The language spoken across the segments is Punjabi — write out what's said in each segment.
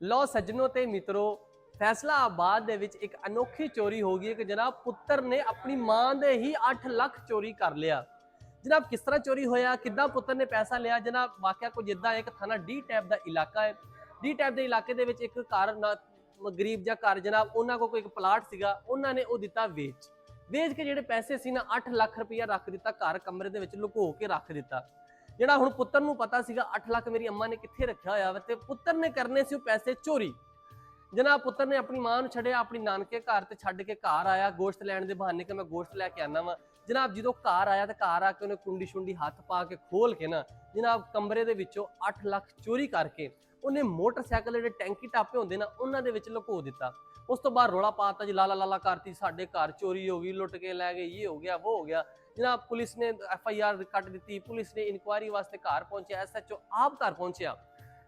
ਲਓ ਸੱਜਣੋ ਤੇ ਮਿੱਤਰੋ, ਫੈਸਲਾਬਾਦ ਦੇ ਵਿੱਚ ਇੱਕ ਅਨੋਖੀ ਚੋਰੀ ਹੋ ਗਈ ਹੈ ਕਿ ਜਨਾਬ ਪੁੱਤਰ ਨੇ ਆਪਣੀ ਮਾਂ ਦੇ ਹੀ 8 ਲੱਖ ਚੋਰੀ ਕਰ ਲਿਆ। ਜਨਾਬ ਕਿਸ ਤਰ੍ਹਾਂ ਚੋਰੀ ਹੋਇਆ, ਕਿੱਦਾਂ ਪੁੱਤਰ ਨੇ ਪੈਸਾ ਲਿਆ? ਜਨਾਬ ਵਾਕਿਆ ਕੁਝ ਇਦਾਂ ਹੈ ਕਿ ਥਾਣਾ ਡੀ ਟੈਪ ਦਾ ਇਲਾਕਾ ਹੈ। ਡੀ ਟੈਪ ਦੇ ਇਲਾਕੇ ਦੇ ਵਿੱਚ ਇੱਕ ਘਰ ਗਰੀਬ ਜਿਹਾ ਘਰ, ਜਨਾਬ ਉਹਨਾਂ ਕੋਲ ਕੋਈ ਇੱਕ ਪਲਾਟ ਸੀਗਾ, ਉਹਨਾਂ ਨੇ ਉਹ ਦਿੱਤਾ ਵੇਚ ਕੇ ਜਿਹੜੇ ਪੈਸੇ ਸੀ ਨਾ 8 ਲੱਖ ਰੁਪਇਆ ਰੱਖ ਦਿੱਤਾ, ਘਰ ਕਮਰੇ ਦੇ ਵਿੱਚ ਲੁਕੋ ਕੇ ਰੱਖ ਦਿੱਤਾ। ਜਿਹੜਾ ਹੁਣ ਪੁੱਤਰ ਨੂੰ ਪਤਾ ਸੀਗਾ 8 ਲੱਖ ਮੇਰੀ ਅੰਮਾ ਨੇ ਕਿੱਥੇ ਰੱਖਿਆ ਹੋਇਆ ਵਾ, ਤੇ ਪੁੱਤਰ ਨੇ ਕਰਨੇ ਸੀ ਉਹ ਪੈਸੇ ਚੋਰੀ। ਜਨਾਬ ਪੁੱਤਰ ਨੇ ਆਪਣੀ ਮਾਂ ਨੂੰ ਛੱਡਿਆ, ਆਪਣੀ ਨਾਨਕੇ ਘਰ ਤੇ ਛੱਡ ਕੇ ਘਰ ਆਇਆ ਗੋਸ਼ਤ ਲੈਣ ਦੇ ਬਹਾਨੇ ਕਿ ਮੈਂ ਗੋਸ਼ਤ ਲੈ ਕੇ ਆਣਾ ਵਾ। ਜਨਾਬ ਜਦੋਂ ਘਰ ਆਇਆ ਤੇ ਘਰ ਆ ਕੇ ਉਹਨੇ ਕੁੰਡੀ ਸ਼ੁੰਡੀ ਹੱਥ ਪਾ ਕੇ ਖੋਲ ਕੇ ਨਾ ਜਨਾਬ ਕਮਰੇ ਦੇ ਵਿੱਚੋਂ 8 ਲੱਖ ਚੋਰੀ ਕਰਕੇ ਉਹਨੇ ਮੋਟਰਸਾਈਕਲ ਜਿਹੜੇ ਟੈਂਕੀ ਟਾਪੇ ਹੁੰਦੇ ਨਾ ਉਹਨਾਂ ਦੇ ਵਿੱਚ ਲੁਕੋ ਦਿੱਤਾ। ਉਸ ਤੋਂ ਬਾਅਦ ਰੌਲਾ ਪਾਤਾ ਜੀ, ਲਾਲਾ ਲਾਲਾ ਕਰਤੀ, ਸਾਡੇ ਘਰ ਚੋਰੀ ਹੋ ਗਈ, ਲੁੱਟ ਕੇ ਲੈ ਗਏ, ਇਹ ਹੋ ਗਿਆ ਉਹ ਹੋ ਗਿਆ। ਜਨਾਬ ਪੁਲਿਸ ਨੇ FIR ਕੱਟ ਦਿੱਤੀ, ਪੁਲਿਸ ਨੇ ਇਨਕੁਆਇਰੀ ਵਾਸਤੇ ਘਰ ਪਹੁੰਚਿਆ, SHO ਆਪ ਘਰ ਪਹੁੰਚਿਆ।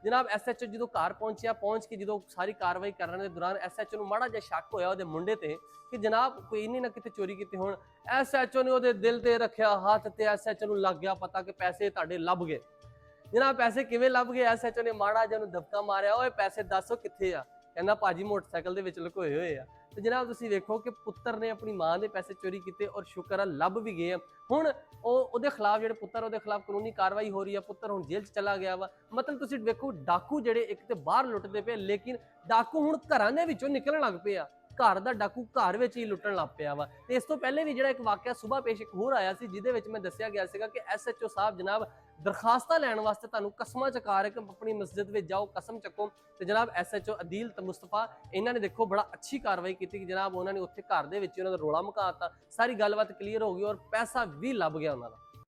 ਜਨਾਬ SHO ਜਦੋਂ ਘਰ ਪਹੁੰਚਿਆ, ਪਹੁੰਚ ਕੇ ਜਦੋਂ ਸਾਰੀ ਕਾਰਵਾਈ ਕਰਨ ਦੇ ਦੌਰਾਨ SHO ਨੂੰ ਮਾੜਾ ਜਿਹਾ ਸ਼ੱਕ ਹੋਇਆ ਉਹਦੇ ਮੁੰਡੇ ਤੇ ਕਿ ਜਨਾਬ ਕੋਈ ਨਹੀਂ ਨਾ ਕਿਤੇ ਚੋਰੀ ਕੀਤੀ ਹੋਣ। SHO ਨੇ ਉਹਦੇ ਦਿਲ ਤੇ ਰੱਖਿਆ ਹੱਥ ਤੇ SHO ਨੂੰ ਲੱਗ ਗਿਆ ਪਤਾ ਕਿ ਪੈਸੇ ਤੁਹਾਡੇ ਲੱਭ ਗਏ। ਜਨਾਬ ਪੈਸੇ ਕਿਵੇਂ ਲੱਭ ਗਏ? SHO ਨੇ ਮਾੜਾ ਜਿਹਾ ਨੂੰ ਦਬਕਾ ਮਾਰਿਆ, ਓਏ ਪੈਸੇ ਦੱਸੋ ਕਿੱਥੇ ਆ? ਕਹਿੰਦਾ ਭਾਜੀ ਮੋਟਰਸਾਈਕਲ ਦੇ ਵਿੱਚ ਲੁਕੋਏ ਹੋਏ ਆ। ਤੇ ਜਨਾਬ ਤੁਸੀਂ ਵੇਖੋ ਕਿ ਪੁੱਤਰ ਨੇ ਆਪਣੀ ਮਾਂ ਦੇ ਪੈਸੇ ਚੋਰੀ ਕੀਤੇ ਔਰ ਸ਼ੁਕਰ ਆ ਲੱਭ ਵੀ ਗਏ ਆ। ਹੁਣ ਉਹਦੇ ਖਿਲਾਫ ਜਿਹੜੇ ਪੁੱਤਰ ਉਹਦੇ ਖਿਲਾਫ ਕਾਨੂੰਨੀ ਕਾਰਵਾਈ ਹੋ ਰਹੀ ਆ। ਪੁੱਤਰ ਹੁਣ ਜੇਲ੍ਹ 'ਚ ਚਲਾ ਗਿਆ ਵਾ। ਮਤਲਬ ਤੁਸੀਂ ਵੇਖੋ ਡਾਕੂ ਜਿਹੜੇ ਇੱਕ ਤੇ ਬਾਹਰ ਲੁੱਟਦੇ ਪਏ, ਲੇਕਿਨ ਡਾਕੂ ਹੁਣ ਘਰਾਂ ਦੇ ਵਿੱਚੋਂ ਨਿਕਲਣ ਲੱਗ ਪਏ ਆ। ਘਰ ਦਾ ਡਾਕੂ ਘਰ ਵਿੱਚ ਹੀ ਲੁੱਟਣ ਲੱਗ ਪਿਆ ਵਾ। ਤੇ ਇਸ ਤੋਂ ਪਹਿਲੇ ਵੀ ਜਿਹੜਾ ਇੱਕ ਵਾਕਿਆ ਸੁਬਾਹ ਪੇਸ਼ ਇੱਕ ਹੋਰ ਆਇਆ ਸੀ, ਜਿਹਦੇ ਵਿੱਚ ਮੈਂ ਦੱਸਿਆ ਗਿਆ ਸੀਗਾ ਕਿ SHO ਸਾਹਿਬ ਜਨਾਬ ਦਰਖਾਸਤਾਂ ਲੈਣ ਵਾਸਤੇ ਤੁਹਾਨੂੰ ਕਸਮਾਂ ਚਕਾ ਰਹੇ ਕਿ ਆਪਣੀ ਮਸਜਿਦ ਵਿੱਚ ਜਾਓ ਕਸਮ ਚੱਕੋ। ਤੇ ਜਨਾਬ SHO ਅਦੀਲ ਤੇ ਮੁਸਤਫਾ ਇਹਨਾਂ ਨੇ ਦੇਖੋ ਬੜਾ ਅੱਛੀ ਕਾਰਵਾਈ ਕੀਤੀ ਕਿ ਜਨਾਬ ਉਹਨਾਂ ਨੇ ਉੱਥੇ ਘਰ ਦੇ ਵਿੱਚ ਉਹਨਾਂ ਦਾ ਰੋਲਾ ਮੁਕਾਤਾ, ਸਾਰੀ ਗੱਲਬਾਤ ਕਲੀਅਰ ਹੋ ਗਈ ਔਰ ਪੈਸਾ ਵੀ ਲੱਭ ਗਿਆ ਉਹਨਾਂ ਦਾ।